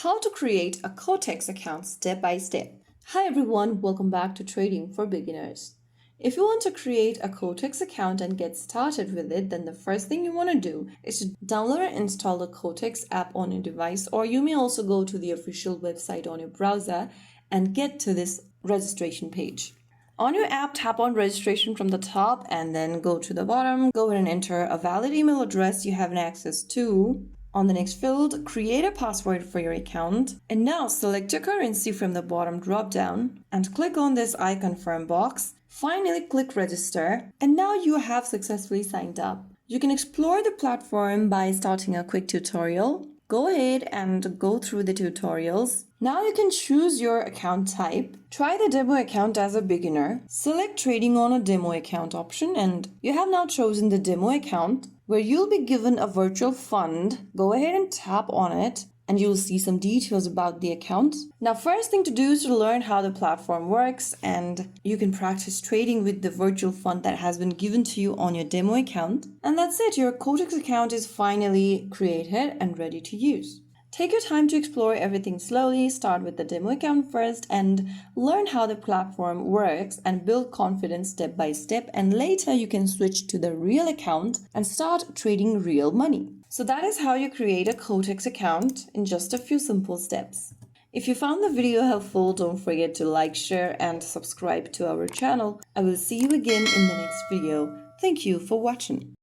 How to create a Quotex account step by step. Hi everyone, welcome back to Trading for Beginners. If you want to create a Quotex account and get started with it, then the first thing you want to do is to download and install the Quotex app on your device, or you may also go to the official website on your browser and get to this registration page. On your app, tap on registration from the top and then go to the bottom. Go ahead and enter a valid email address you have access to. On the next field, create a password for your account. And now select your currency from the bottom drop down and click on this I confirm box. Finally, click register. And now you have successfully signed up. You can explore the platform by starting a quick tutorial. Go ahead and go through the tutorials. Now you can choose your account type. Try the demo account as a beginner. Select trading on a demo account option and you have now chosen the demo account where you'll be given a virtual fund. Go ahead and tap on it and you'll see some details about the account. Now, first thing to do is to learn how the platform works and you can practice trading with the virtual fund that has been given to you on your demo account. And that's it, your Quotex account is finally created and ready to use. Take your time to explore everything slowly, start with the demo account first and learn how the platform works and build confidence step by step, and later you can switch to the real account and start trading real money. So that is how you create a Quotex account in just a few simple steps. If you found the video helpful, don't forget to like, share and subscribe to our channel. I will see you again in the next video. Thank you for watching.